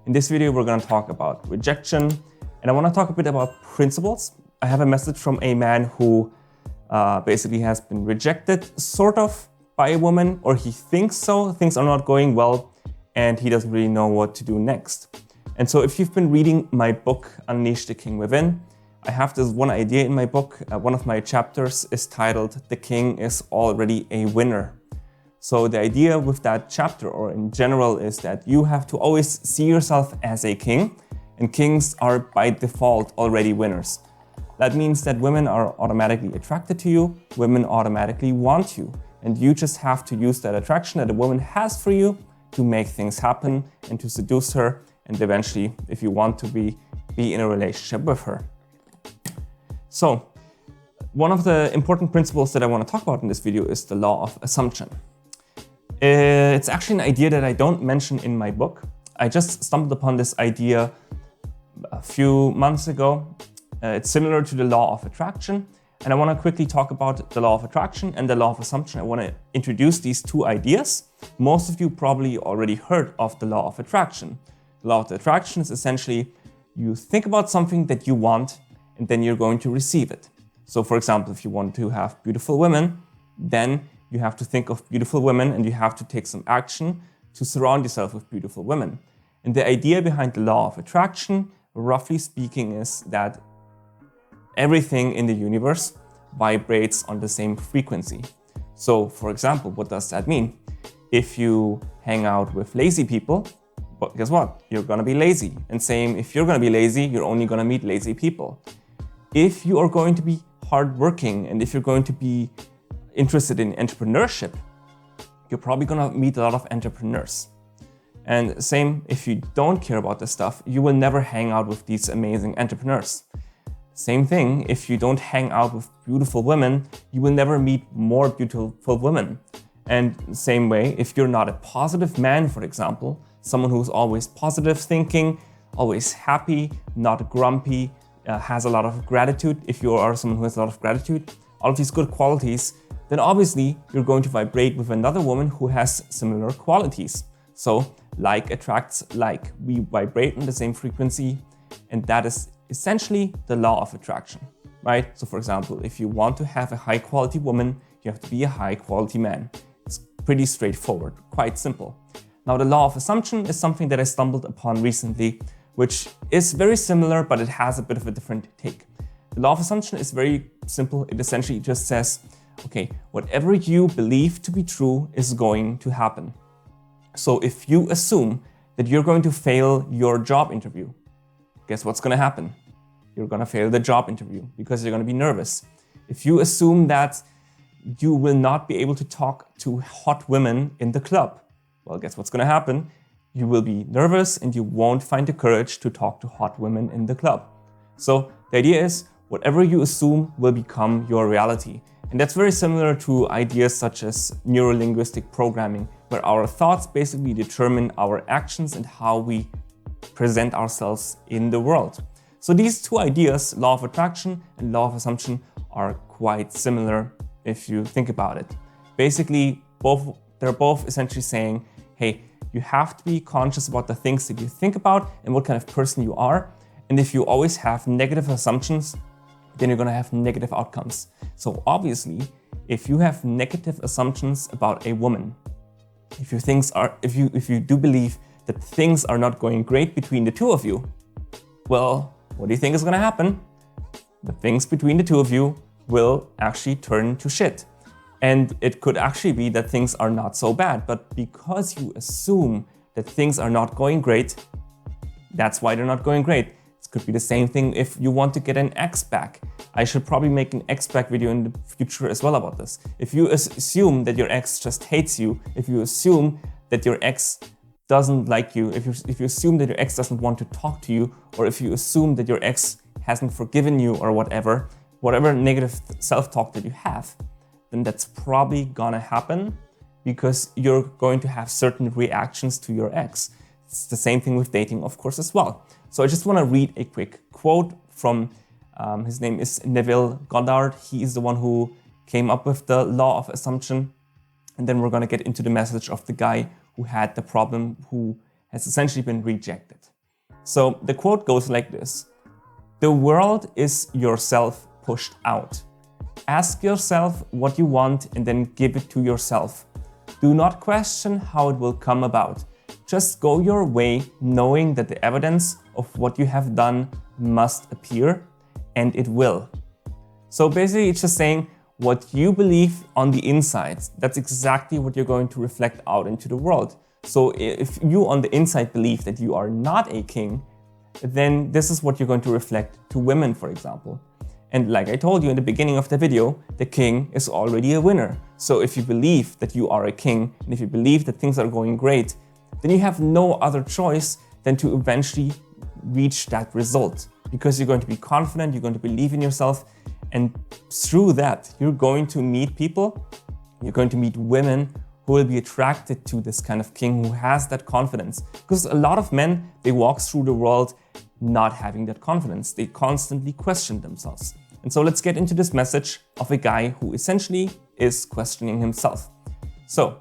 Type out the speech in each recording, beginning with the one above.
In this video, we're going to talk about rejection, and I want to talk a bit about principles. I have a message from a man who basically has been rejected, sort of, by a woman, or he thinks so. Things are not going well, and he doesn't really know what to do next. And so if you've been reading my book, Unleash the King Within, I have this one idea in my book. One of my chapters is titled, The King is Already a Winner. So the idea with that chapter, or in general, is that you have to always see yourself as a king, and kings are by default already winners. That means that women are automatically attracted to you, women automatically want you, and you just have to use that attraction that a woman has for you to make things happen and to seduce her, and eventually, if you want to be in a relationship with her. So, one of the important principles that I want to talk about in this video is the law of assumption. It's actually an idea that I don't mention in my book. I just stumbled upon this idea a few months ago. It's similar to the law of attraction, and I want to quickly talk about the law of attraction and the law of assumption. I want to introduce these two ideas. Most of you probably already heard of the law of attraction. The law of attraction is essentially you think about something that you want, and then you're going to receive it. So for example, if you want to have beautiful women, then you have to think of beautiful women and you have to take some action to surround yourself with beautiful women. And the idea behind the law of attraction, roughly speaking, is that everything in the universe vibrates on the same frequency. So for example, what does that mean? If you hang out with lazy people, well, guess what? You're gonna be lazy. And same, if you're gonna be lazy, you're only gonna meet lazy people. If you are going to be hardworking and if you're going to be interested in entrepreneurship, you're probably gonna meet a lot of entrepreneurs. And same, if you don't care about this stuff, you will never hang out with these amazing entrepreneurs. Same thing, if you don't hang out with beautiful women, you will never meet more beautiful women. And same way, if you're not a positive man, for example, someone who's always positive thinking, always happy, not grumpy, has a lot of gratitude, if you are someone who has a lot of gratitude, all of these good qualities, then obviously you're going to vibrate with another woman who has similar qualities. So like attracts like. We vibrate on the same frequency, and that is essentially the law of attraction, right? So for example, if you want to have a high quality woman, you have to be a high quality man. It's pretty straightforward, quite simple. Now the law of assumption is something that I stumbled upon recently, which is very similar, but it has a bit of a different take. The law of assumption is very simple. It essentially just says, okay, whatever you believe to be true is going to happen. So if you assume that you're going to fail your job interview, guess what's going to happen? You're going to fail the job interview because you're going to be nervous. If you assume that you will not be able to talk to hot women in the club, well, guess what's going to happen? You will be nervous and you won't find the courage to talk to hot women in the club. So the idea is whatever you assume will become your reality. And that's very similar to ideas such as neurolinguistic programming, where our thoughts basically determine our actions and how we present ourselves in the world. So these two ideas, law of attraction and law of assumption, are quite similar if you think about it. Basically, they're both essentially saying, hey, you have to be conscious about the things that you think about and what kind of person you are. And if you always have negative assumptions, then you're gonna have negative outcomes. So obviously, if you have negative assumptions about a woman, if you do believe that things are not going great between the two of you, well, what do you think is gonna happen? The things between the two of you will actually turn to shit. And it could actually be that things are not so bad, but because you assume that things are not going great, that's why they're not going great. Could be the same thing if you want to get an ex back. I should probably make an ex back video in the future as well about this. If you assume that your ex just hates you, if you assume that your ex doesn't like you, if you assume that your ex doesn't want to talk to you, or if you assume that your ex hasn't forgiven you or whatever negative self-talk that you have, then that's probably gonna happen because you're going to have certain reactions to your ex. It's the same thing with dating, of course, as well. So I just want to read a quick quote from, his name is Neville Goddard. He is the one who came up with the law of assumption. And then we're going to get into the message of the guy who had the problem, who has essentially been rejected. So the quote goes like this: "The world is yourself pushed out. Ask yourself what you want and then give it to yourself. Do not question how it will come about. Just go your way, knowing that the evidence of what you have done must appear, and it will." So basically, it's just saying what you believe on the inside, that's exactly what you're going to reflect out into the world. So if you on the inside believe that you are not a king, then this is what you're going to reflect to women, for example. And like I told you in the beginning of the video, the king is already a winner. So if you believe that you are a king, and if you believe that things are going great, then you have no other choice than to eventually reach that result. Because you're going to be confident, you're going to believe in yourself, and through that, you're going to meet people, you're going to meet women who will be attracted to this kind of king who has that confidence. Because a lot of men, they walk through the world not having that confidence. They constantly question themselves. And so let's get into this message of a guy who essentially is questioning himself. So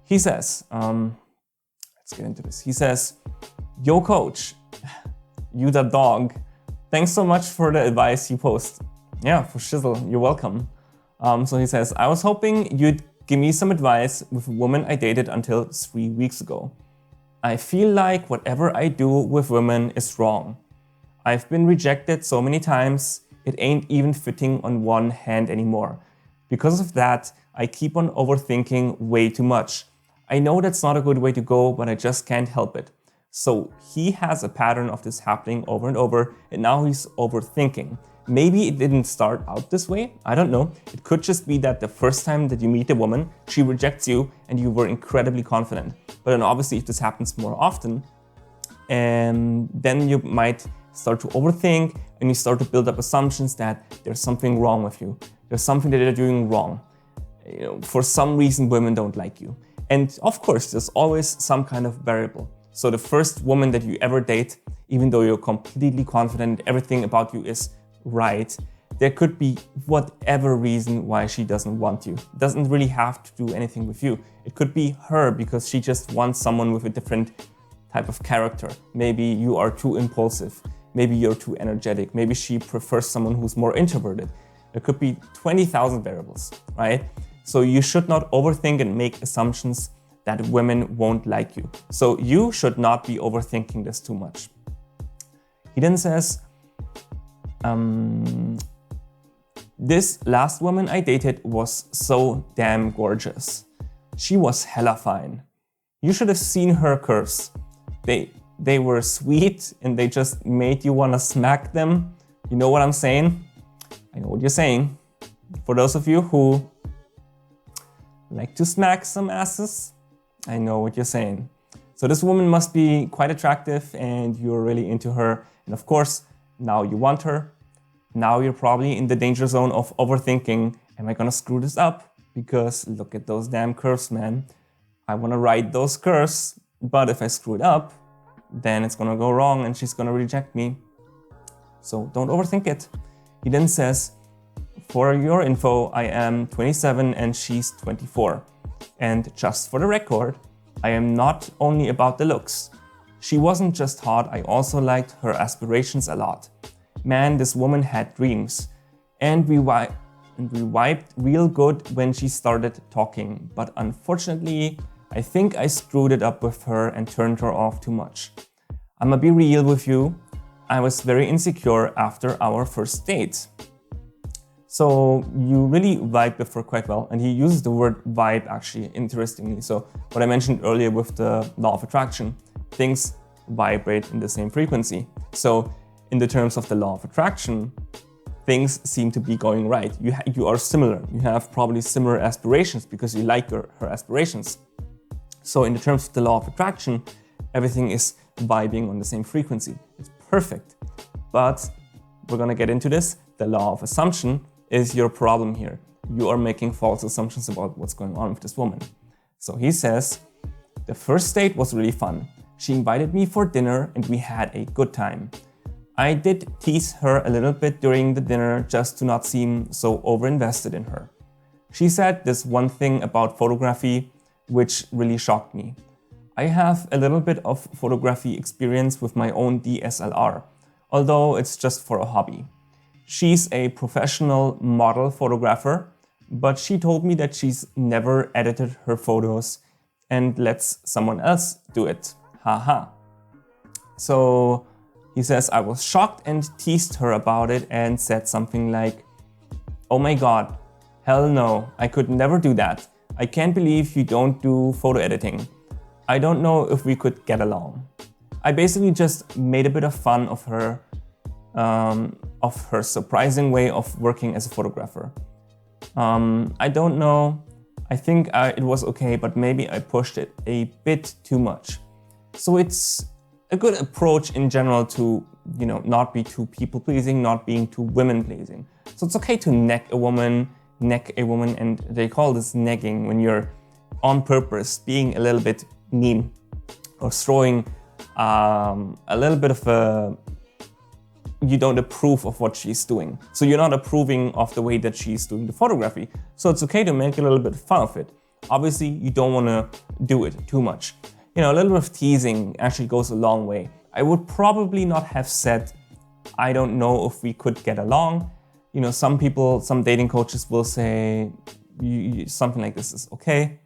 he says, let's get into this. He says, "Yo coach, you the dog. Thanks so much for the advice you post." Yeah, for shizzle, you're welcome. So he says, "I was hoping you'd give me some advice with a woman I dated until 3 weeks ago. I feel like whatever I do with women is wrong. I've been rejected so many times, it ain't even fitting on one hand anymore. Because of that, I keep on overthinking way too much. I know that's not a good way to go, but I just can't help it." So he has a pattern of this happening over and over, and now he's overthinking. Maybe it didn't start out this way, I don't know. It could just be that the first time that you meet a woman, she rejects you and you were incredibly confident. But then obviously if this happens more often, then you might start to overthink and you start to build up assumptions that there's something wrong with you. There's something that they're doing wrong. For some reason, women don't like you. And of course, there's always some kind of variable. So the first woman that you ever date, even though you're completely confident, everything about you is right, there could be whatever reason why she doesn't want you. It doesn't really have to do anything with you. It could be her because she just wants someone with a different type of character. Maybe you are too impulsive. Maybe you're too energetic. Maybe she prefers someone who's more introverted. There could be 20,000 variables, right? So you should not overthink and make assumptions that women won't like you. So you should not be overthinking this too much. He then says, "This last woman I dated was so damn gorgeous. She was hella fine. You should have seen her curves. They were sweet and they just made you wanna smack them. You know what I'm saying?" I know what you're saying. For those of you who like to smack some asses, I know what you're saying. So this woman must be quite attractive and you're really into her. And of course, now you want her. Now you're probably in the danger zone of overthinking, am I gonna screw this up? Because look at those damn curves, man. I wanna ride those curves, but if I screw it up, then it's gonna go wrong and she's gonna reject me. So don't overthink it. He then says, "For your info, I am 27 and she's 24. And just for the record, I am not only about the looks. She wasn't just hot, I also liked her aspirations a lot. Man, this woman had dreams. And we vibed real good when she started talking. But unfortunately, I think I screwed it up with her and turned her off too much. I'ma be real with you. I was very insecure after our first date." So you really vibed with her quite well. And he uses the word vibe actually, interestingly. So what I mentioned earlier with the law of attraction, things vibrate in the same frequency. So in the terms of the law of attraction, things seem to be going right. You are similar. You have probably similar aspirations because you like her aspirations. So in the terms of the law of attraction, everything is vibing on the same frequency. It's perfect. But we're gonna get into this. The law of assumption is your problem here. You are making false assumptions about what's going on with this woman. So he says, "The first date was really fun. She invited me for dinner and we had a good time. I did tease her a little bit during the dinner just to not seem so overinvested in her. She said this one thing about photography which really shocked me. I have a little bit of photography experience with my own DSLR, although it's just for a hobby. She's a professional model photographer, but she told me that she's never edited her photos and lets someone else do it. Haha. So he says, I was shocked and teased her about it and said something like, "Oh my god, hell no, I could never do that. I can't believe you don't do photo editing. I don't know if we could get along." I basically just made a bit of fun of her surprising way of working as a photographer. I don't know. I think it was okay, but maybe I pushed it a bit too much. So it's a good approach in general to, not be too people-pleasing, not being too women-pleasing. So it's okay to neck a woman, and they call this negging when you're on purpose being a little bit mean or throwing a little bit of you don't approve of what she's doing. So you're not approving of the way that she's doing the photography. So it's okay to make a little bit of fun of it. Obviously, you don't want to do it too much. A little bit of teasing actually goes a long way. I would probably not have said, I don't know if we could get along. Some people, some dating coaches will say something like this is okay.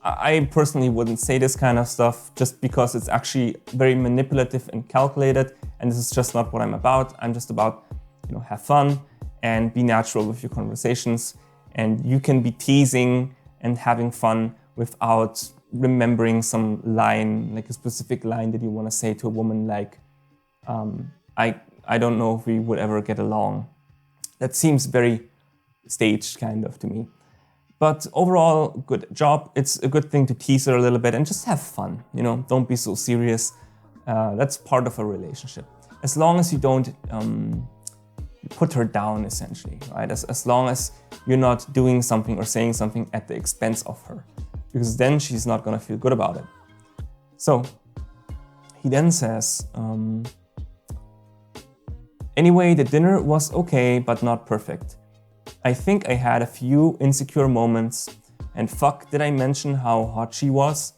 I personally wouldn't say this kind of stuff just because it's actually very manipulative and calculated, and this is just not what I'm about. I'm just about, have fun and be natural with your conversations, and you can be teasing and having fun without remembering some line, like a specific line that you want to say to a woman, like, I don't know if we would ever get along. That seems very staged kind of to me. But overall, good job. It's a good thing to tease her a little bit and just have fun, don't be so serious. That's part of a relationship. As long as you don't put her down, essentially, right? As long as you're not doing something or saying something at the expense of her, because then she's not gonna feel good about it. So he then says, anyway, the dinner was okay, but not perfect. I think I had a few insecure moments, and fuck, did I mention how hot she was?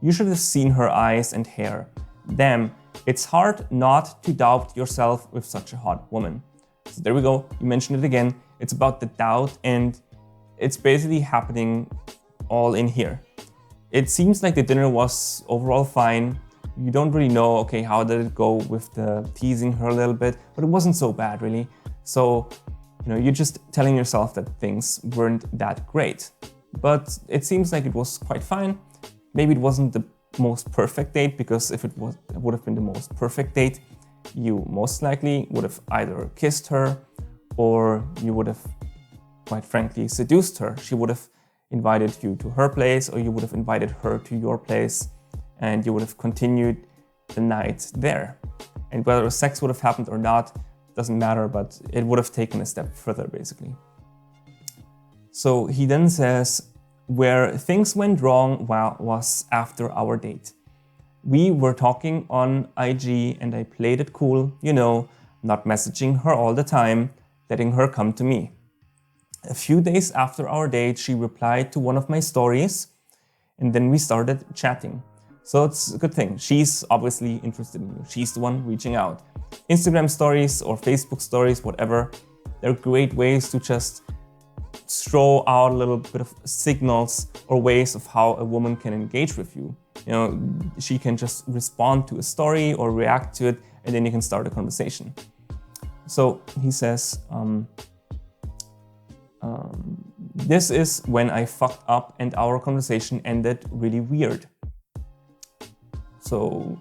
You should have seen her eyes and hair. Damn, it's hard not to doubt yourself with such a hot woman. So there we go, you mentioned it again. It's about the doubt, and it's basically happening all in here. It seems like the dinner was overall fine. You don't really know, okay, how did it go with the teasing her a little bit, but it wasn't so bad really. So, you're just telling yourself that things weren't that great. But it seems like it was quite fine. Maybe it wasn't the most perfect date, because if it would have been the most perfect date, you most likely would have either kissed her or you would have, quite frankly, seduced her. She would have invited you to her place, or you would have invited her to your place, and you would have continued the night there. And whether sex would have happened or not, doesn't matter, but it would have taken a step further, basically. So he then says, where things went wrong was after our date. We were talking on IG and I played it cool, not messaging her all the time, letting her come to me. A few days after our date, she replied to one of my stories, and then we started chatting. So it's a good thing. She's obviously interested in you. She's the one reaching out. Instagram stories or Facebook stories, whatever, they're great ways to just throw out a little bit of signals or ways of how a woman can engage with you. She can just respond to a story or react to it, and then you can start a conversation. So he says, this is when I fucked up and our conversation ended really weird. So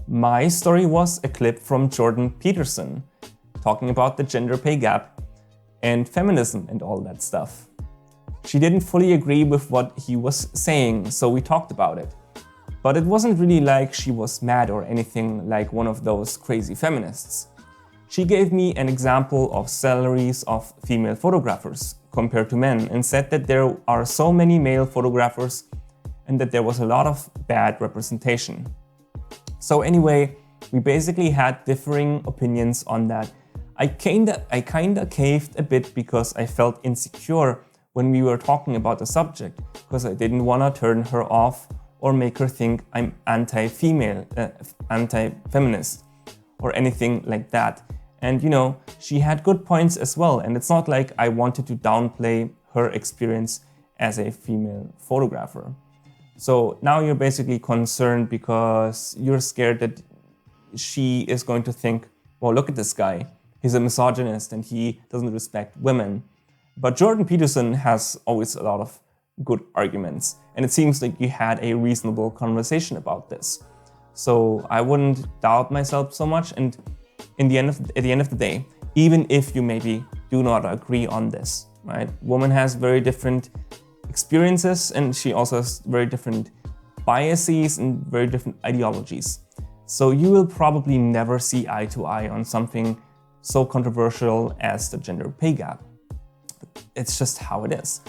my story was a clip from Jordan Peterson talking about the gender pay gap and feminism and all that stuff. She didn't fully agree with what he was saying, so we talked about it. But it wasn't really like she was mad or anything like one of those crazy feminists. She gave me an example of salaries of female photographers compared to men and said that there are so many male photographers and that there was a lot of bad representation. So anyway, we basically had differing opinions on that. I kinda caved a bit because I felt insecure when we were talking about the subject, because I didn't want to turn her off or make her think I'm anti-female, anti-feminist, or anything like that. And you know, she had good points as well, and it's not like I wanted to downplay her experience as a female photographer. So now you're basically concerned because you're scared that she is going to think, well, look at this guy. He's a misogynist and he doesn't respect women. But Jordan Peterson has always a lot of good arguments. And it seems like you had a reasonable conversation about this. So I wouldn't doubt myself so much. And at the end of the day, even if you maybe do not agree on this, right? Woman has very different experiences, and she also has very different biases and very different ideologies. So you will probably never see eye to eye on something so controversial as the gender pay gap. It's just how it is.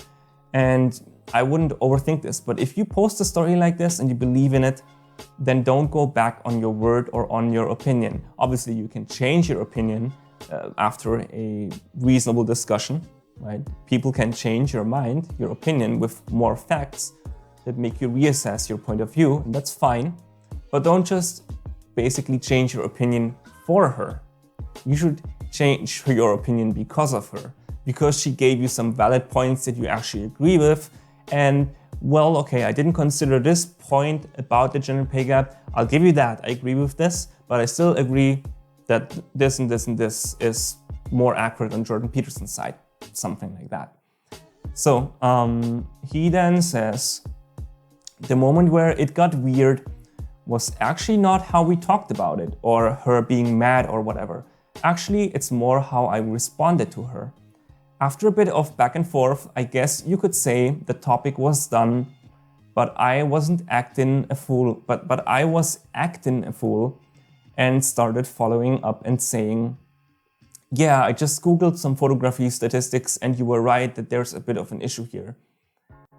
And I wouldn't overthink this, but if you post a story like this and you believe in it, then don't go back on your word or on your opinion. Obviously, you can change your opinion after a reasonable discussion, right? People can change your mind, your opinion, with more facts that make you reassess your point of view, and that's fine. But don't just basically change your opinion for her. You should change your opinion because of her, because she gave you some valid points that you actually agree with. And well, okay, I didn't consider this point about the gender pay gap. I'll give you that. I agree with this, but I still agree that this and this and this is more accurate on Jordan Peterson's side. Something like that. So he then says, the moment where it got weird was actually not how we talked about it or her being mad or whatever. Actually, it's more how I responded to her. After a bit of back and forth, I guess you could say the topic was done, but I wasn't acting a fool, but I was acting a fool and started following up and saying, yeah, I just Googled some photography statistics and you were right that there's a bit of an issue here.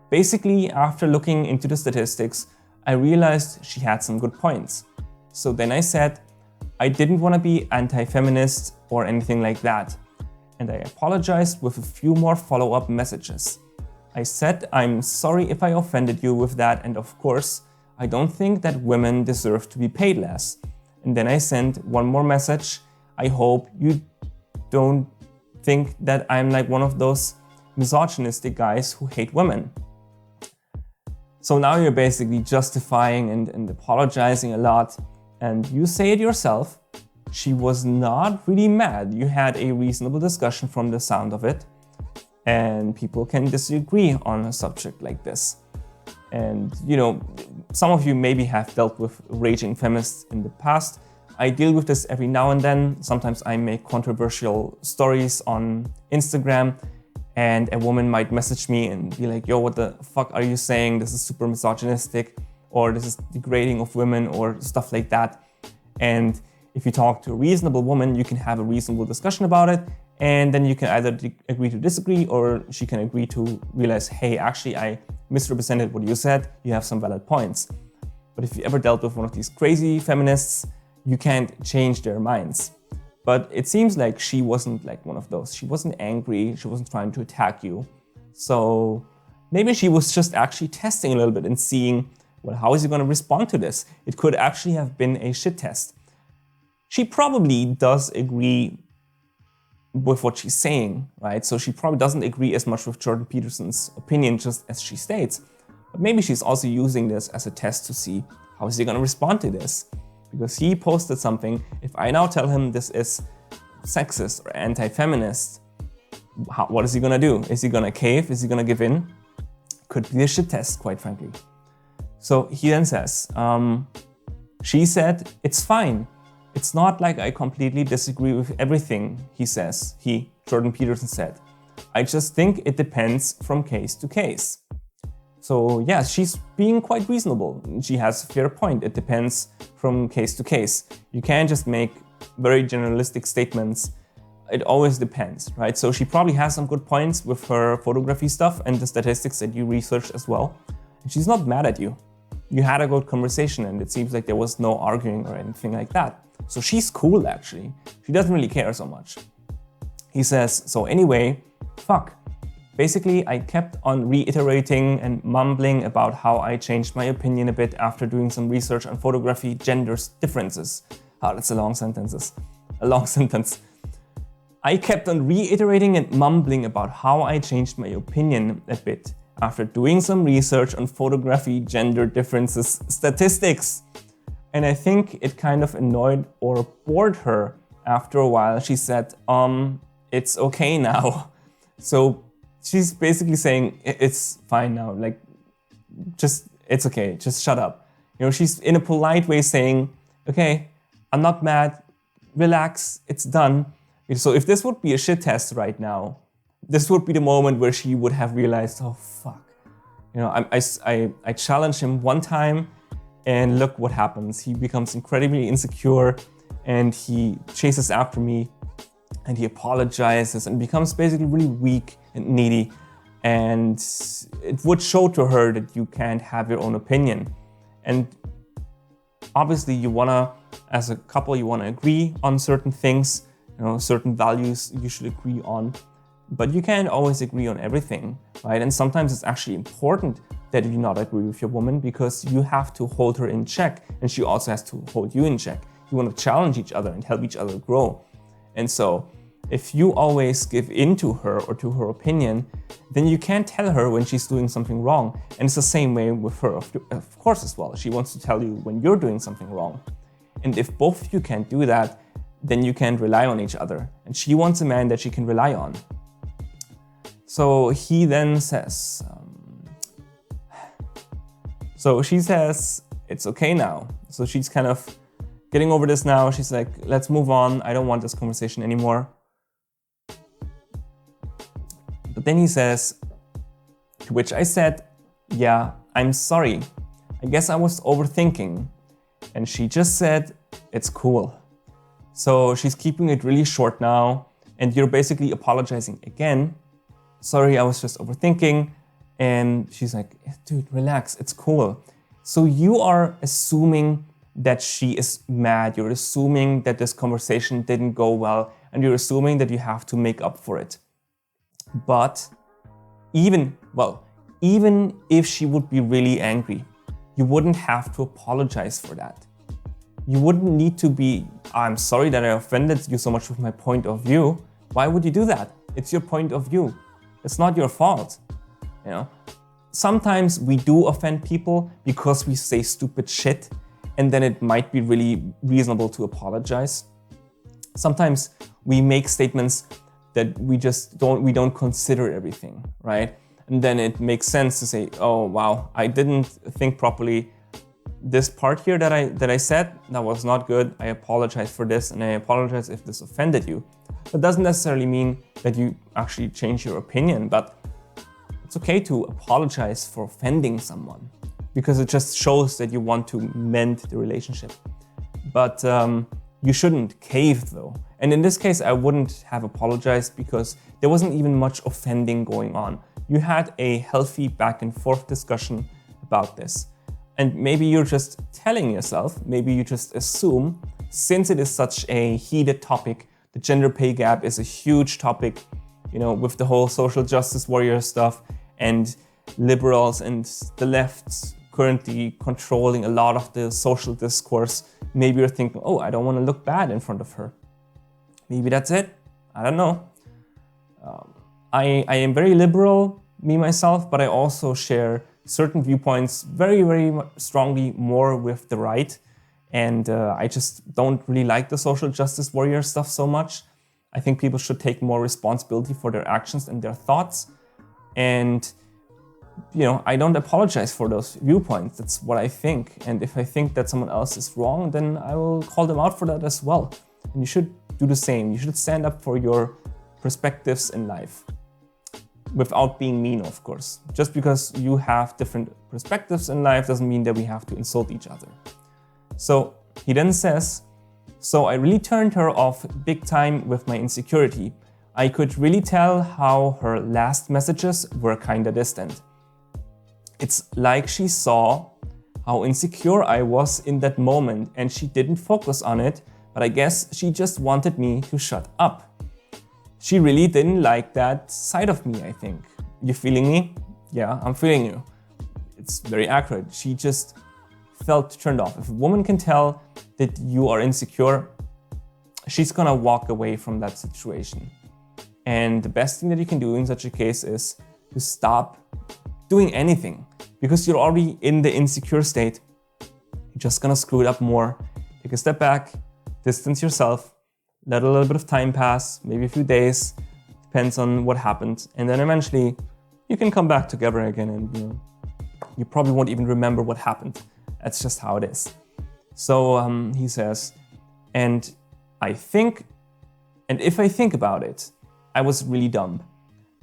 Basically, after looking into the statistics, I realized she had some good points. So then I said, I didn't want to be anti-feminist or anything like that. And I apologized with a few more follow-up messages. I said, I'm sorry if I offended you with that, and of course, I don't think that women deserve to be paid less. And then I sent one more message. I hope you don't think that I'm like one of those misogynistic guys who hate women. So now you're basically justifying and apologizing a lot, and you say it yourself. She was not really mad. You had a reasonable discussion from the sound of it, and people can disagree on a subject like this. And you know, some of you maybe have dealt with raging feminists in the past. I deal with this every now and then. Sometimes I make controversial stories on Instagram, and a woman might message me and be like, yo, what the fuck are you saying? This is super misogynistic, or this is degrading of women, or stuff like that. And if you talk to a reasonable woman, you can have a reasonable discussion about it, and then you can either agree to disagree, or she can agree to realize, hey, actually, I misrepresented what you said, you have some valid points. But if you ever dealt with one of these crazy feminists, you can't change their minds. But it seems like she wasn't like one of those. She wasn't angry, she wasn't trying to attack you. So maybe she was just actually testing a little bit and seeing, well, how is he going to respond to this? It could actually have been a shit test. She probably does agree with what she's saying, right? So she probably doesn't agree as much with Jordan Peterson's opinion just as she states. But maybe she's also using this as a test to see how is he going to respond to this. Because he posted something. If I now tell him this is sexist or anti-feminist, what is he going to do? Is he going to cave? Is he going to give in? Could be a shit test, quite frankly. So he then says, she said, it's fine. It's not like I completely disagree with everything he says, Jordan Peterson said. I just think it depends from case to case. So yeah, she's being quite reasonable. She has a fair point. It depends from case to case. You can't just make very generalistic statements. It always depends, right? So she probably has some good points with her photography stuff and the statistics that you researched as well. And she's not mad at you. You had a good conversation and it seems like there was no arguing or anything like that. So she's cool, actually. She doesn't really care so much. He says, so anyway, fuck. Basically, I kept on reiterating and mumbling about how I changed my opinion a bit after doing some research on photography gender differences. Oh, that's a long sentence. I kept on reiterating and mumbling about how I changed my opinion a bit after doing some research on photography gender differences statistics. And I think it kind of annoyed or bored her. After a while, she said, it's okay now. So she's basically saying, it's fine now, like, it's okay, just shut up. You know, she's in a polite way saying, okay, I'm not mad, relax, it's done. So if this would be a shit test right now, this would be the moment where she would have realized, oh fuck. You know, I challenge him one time and look what happens. He becomes incredibly insecure and he chases after me and he apologizes and becomes basically really weak and needy. And it would show to her that you can't have your own opinion. And obviously you wanna, as a couple, you wanna agree on certain things, you know, certain values you should agree on, but you can't always agree on everything, right? And sometimes it's actually important that you not agree with your woman because you have to hold her in check and she also has to hold you in check. You want to challenge each other and help each other grow. And so if you always give in to her or to her opinion, then you can't tell her when she's doing something wrong. And it's the same way with her, of course, as well. She wants to tell you when you're doing something wrong. And if both of you can't do that, then you can't rely on each other. And she wants a man that she can rely on. So he then says, so she says, it's okay now. So she's kind of getting over this now. She's like, let's move on. I don't want this conversation anymore. But then he says, to which I said, yeah, I'm sorry. I guess I was overthinking. And she just said, it's cool. So she's keeping it really short now. And you're basically apologizing again. Sorry, I was just overthinking. And she's like, dude, relax, it's cool. So you are assuming that she is mad. You're assuming that this conversation didn't go well. And you're assuming that you have to make up for it. But even if she would be really angry, you wouldn't have to apologize for that. You wouldn't need to be, I'm sorry that I offended you so much with my point of view. Why would you do that? It's your point of view. It's not your fault. You know, sometimes we do offend people because we say stupid shit, and then it might be really reasonable to apologize. Sometimes we make statements that we don't consider everything, right? And then it makes sense to say, oh wow, I didn't think properly. This part here that I said, that was not good. I apologize for this, and I apologize if this offended you. That doesn't necessarily mean that you actually change your opinion, but it's okay to apologize for offending someone because it just shows that you want to mend the relationship. But you shouldn't cave though. And in this case, I wouldn't have apologized because there wasn't even much offending going on. You had a healthy back and forth discussion about this. And maybe you're just telling yourself, maybe you just assume, since it is such a heated topic, the gender pay gap is a huge topic, you know, with the whole social justice warrior stuff and liberals and the left currently controlling a lot of the social discourse. Maybe you're thinking, oh, I don't want to look bad in front of her. Maybe that's it. I don't know. I am very liberal, me myself, but I also share certain viewpoints very, very strongly more with the right. And I just don't really like the social justice warrior stuff so much. I think people should take more responsibility for their actions and their thoughts. And, you know, I don't apologize for those viewpoints. That's what I think. And if I think that someone else is wrong, then I will call them out for that as well. And you should do the same. You should stand up for your perspectives in life without being mean, of course. Just because you have different perspectives in life doesn't mean that we have to insult each other. So he then says, so I really turned her off big time with my insecurity. I could really tell how her last messages were kinda distant. It's like she saw how insecure I was in that moment and she didn't focus on it, but I guess she just wanted me to shut up. She really didn't like that side of me, I think. You feeling me? Yeah, I'm feeling you. It's very accurate. She just felt turned off. If a woman can tell that you are insecure, she's gonna walk away from that situation. And the best thing that you can do in such a case is to stop doing anything, because you're already in the insecure state. You're just gonna screw it up more. Take a step back, distance yourself, let a little bit of time pass, maybe a few days, depends on what happened, and then eventually you can come back together again, and you probably won't even remember what happened. That's just how it is. So he says, and if I think about it, I was really dumb.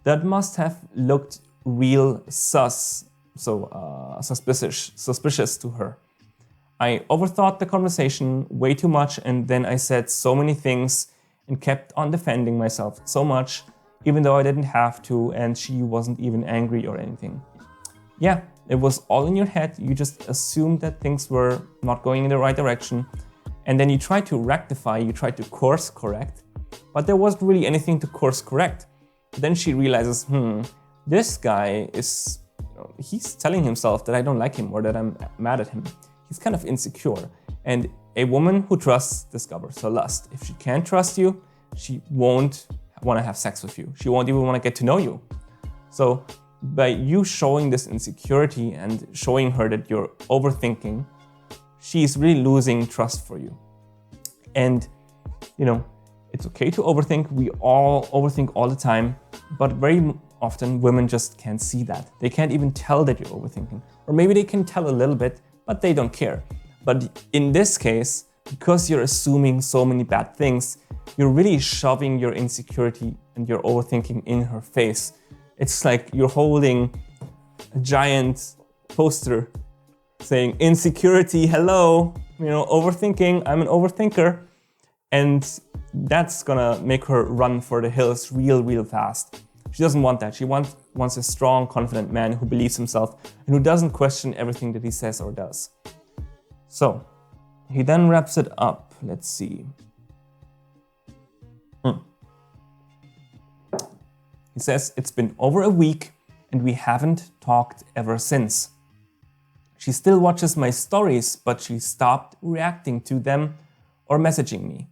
That must have looked real suspicious to her. I overthought the conversation way too much, and then I said so many things and kept on defending myself so much, even though I didn't have to, and she wasn't even angry or anything. Yeah, it was all in your head. You just assumed that things were not going in the right direction, and then you tried to rectify, you tried to course correct, but there wasn't really anything to course correct. Then she realizes, this guy is, he's telling himself that I don't like him or that I'm mad at him. He's kind of insecure. And a woman who trusts discovers her lust. If she can't trust you, she won't want to have sex with you. She won't even want to get to know you. So by you showing this insecurity and showing her that you're overthinking, she's really losing trust for you. And, it's okay to overthink. We all overthink all the time, but very often women just can't see that. They can't even tell that you're overthinking. Or maybe they can tell a little bit, but they don't care. But in this case, because you're assuming so many bad things, you're really shoving your insecurity and your overthinking in her face. It's like you're holding a giant poster saying, insecurity, hello, overthinking, I'm an overthinker. And that's gonna make her run for the hills real fast. She doesn't want that. She wants a strong, confident man who believes himself and who doesn't question everything that he says or does. So, he then wraps it up. Let's see. He says, it's been over a week and we haven't talked ever since. She still watches my stories, but she stopped reacting to them or messaging me.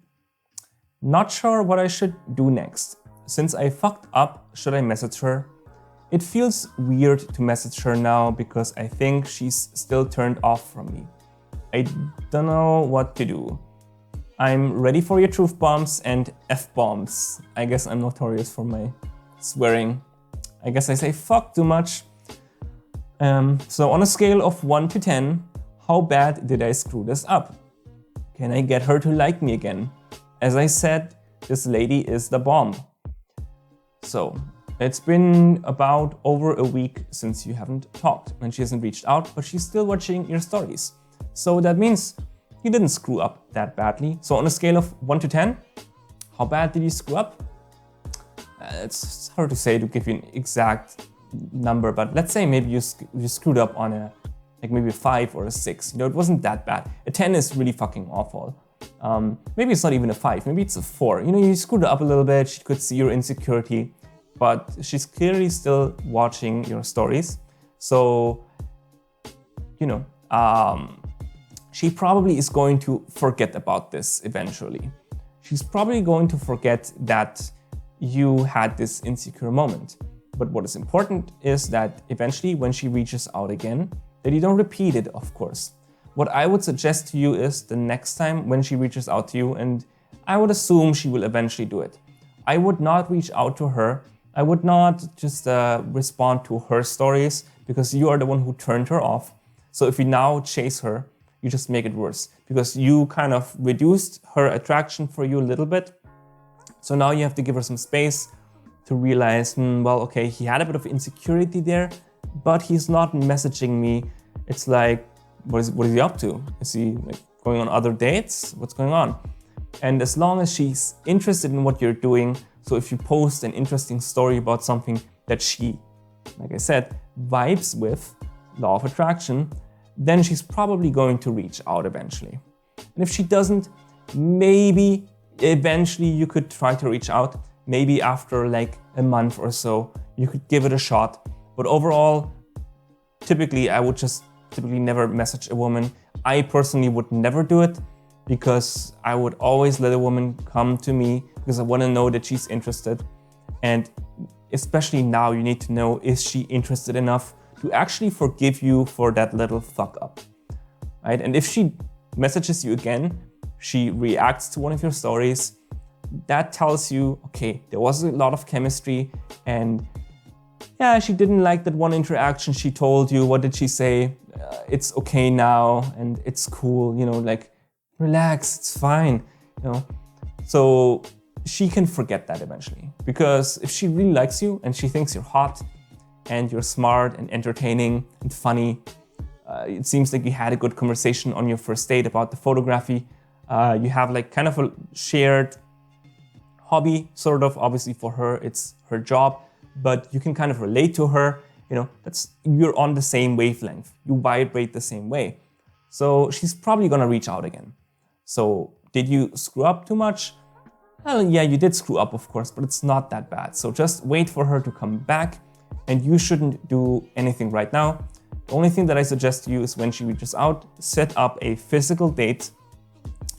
Not sure what I should do next. Since I fucked up, should I message her? It feels weird to message her now because I think she's still turned off from me. I don't know what to do. I'm ready for your truth bombs and F-bombs. I guess I'm notorious for my swearing. I guess I say fuck too much. So on a scale of 1 to 10, how bad did I screw this up? Can I get her to like me again? As I said, this lady is the bomb. So, it's been about over a week since you haven't talked and she hasn't reached out, but she's still watching your stories. So that means you didn't screw up that badly. So on a scale of 1 to 10, how bad did you screw up? It's hard to say, to give you an exact number, but let's say maybe you screwed up on maybe a 5 or a 6. It wasn't that bad. A 10 is really fucking awful. Maybe it's not even a 5, maybe it's a 4. You screwed it up a little bit, she could see your insecurity, but she's clearly still watching your stories. So, she probably is going to forget about this eventually. She's probably going to forget that you had this insecure moment. But what is important is that eventually when she reaches out again, that you don't repeat it, of course. What I would suggest to you is the next time when she reaches out to you, and I would assume she will eventually do it, I would not reach out to her. I would not just respond to her stories because you are the one who turned her off. So if you now chase her, you just make it worse because you kind of reduced her attraction for you a little bit. So now you have to give her some space to realize, okay, he had a bit of insecurity there, but he's not messaging me. It's like, what is he up to? Is he going on other dates? What's going on? And as long as she's interested in what you're doing, so if you post an interesting story about something that she, like I said, vibes with, law of attraction, then she's probably going to reach out eventually. And if she doesn't, maybe eventually you could try to reach out, maybe after like a month or so, you could give it a shot. But overall, typically, I would just typically never message a woman. I personally would never do it because I would always let a woman come to me because I want to know that she's interested. And especially now, you need to know, is she interested enough to actually forgive you for that little fuck up, right? And if she messages you again, she reacts to one of your stories, that tells you, okay, there was a lot of chemistry, and yeah, she didn't like that one interaction she told you. What did she say? It's okay now, and it's cool, you know, like, relax, it's fine, you know. So she can forget that eventually, because if she really likes you and she thinks you're hot and you're smart and entertaining and funny, it seems like you had a good conversation on your first date about the photography. You have like kind of a shared hobby, sort of. Obviously for her, it's her job, but you can kind of relate to her. You know, you're on the same wavelength. You vibrate the same way. So she's probably gonna reach out again. So did you screw up too much? Well, yeah, you did screw up, of course, but it's not that bad. So just wait for her to come back, and you shouldn't do anything right now. The only thing that I suggest to you is when she reaches out, set up a physical date,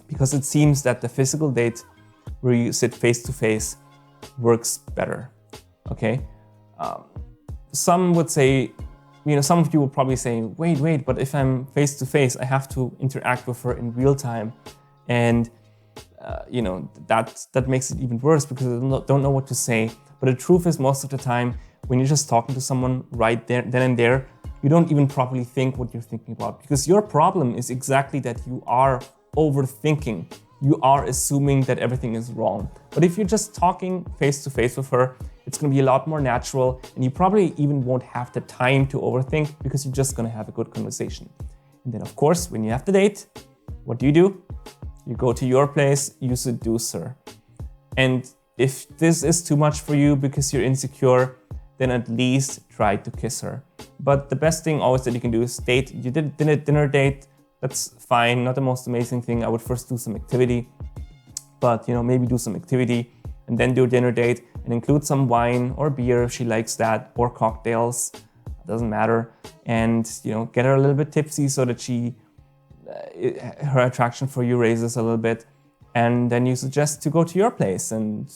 because it seems that the physical date where you sit face to face works better, okay? Some would say, you know, some of you will probably say, wait, but if I'm face to face, I have to interact with her in real time. And you know, that makes it even worse because I don't know what to say. But the truth is, most of the time, when you're just talking to someone right there, then and there, you don't even properly think what you're thinking about, because your problem is exactly that you are overthinking. You are assuming that everything is wrong. But if you're just talking face to face with her, it's going to be a lot more natural, and you probably even won't have the time to overthink because you're just going to have a good conversation. And then, of course, when you have the date, what do? You go to your place, you seduce her. And if this is too much for you because you're insecure, then at least try to kiss her. But the best thing always that you can do is date. You did a dinner date, that's fine, not the most amazing thing. I would first do some activity, but you know, maybe do some activity and then do a dinner date and include some wine or beer if she likes that, or cocktails, doesn't matter. And you know, get her a little bit tipsy so that her attraction for you raises a little bit. And then you suggest to go to your place and,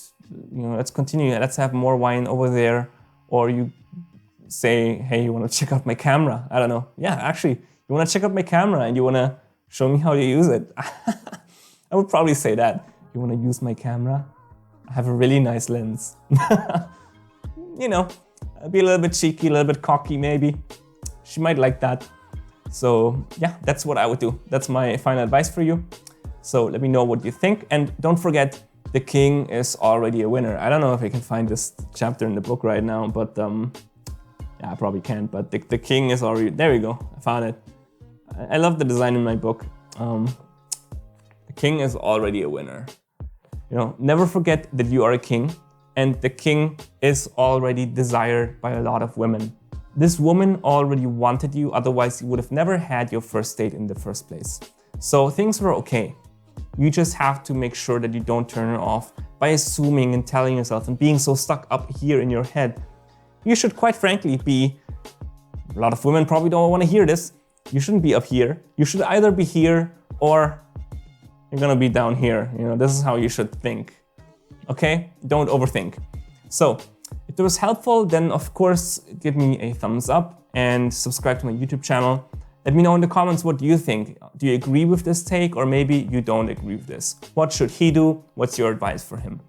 you know, let's continue. Let's have more wine over there. Or you say, hey, you want to check out my camera? I don't know. Yeah, actually, you want to check out my camera and you want to show me how you use it? I would probably say that. You want to use my camera? I have a really nice lens. You know, be a little bit cheeky, a little bit cocky maybe. She might like that. So yeah, that's what I would do. That's my final advice for you. So let me know what you think. And don't forget, the king is already a winner. I don't know if I can find this chapter in the book right now, but yeah, I probably can't. But the king is already, there we go, I found it. I love the design in my book. The king is already a winner. You know, never forget that you are a king, and the king is already desired by a lot of women. This woman already wanted you, otherwise you would have never had your first date in the first place. So things were okay. You just have to make sure that you don't turn her off by assuming and telling yourself and being so stuck up here in your head. You should, quite frankly, be, a lot of women probably don't want to hear this, you shouldn't be up here. You should either be here or you're gonna be down here. You know, this is how you should think. Okay? Don't overthink. So, if it was helpful, then of course, give me a thumbs up and subscribe to my YouTube channel. Let me know in the comments, what do you think? Do you agree with this take, or maybe you don't agree with this? What should he do? What's your advice for him?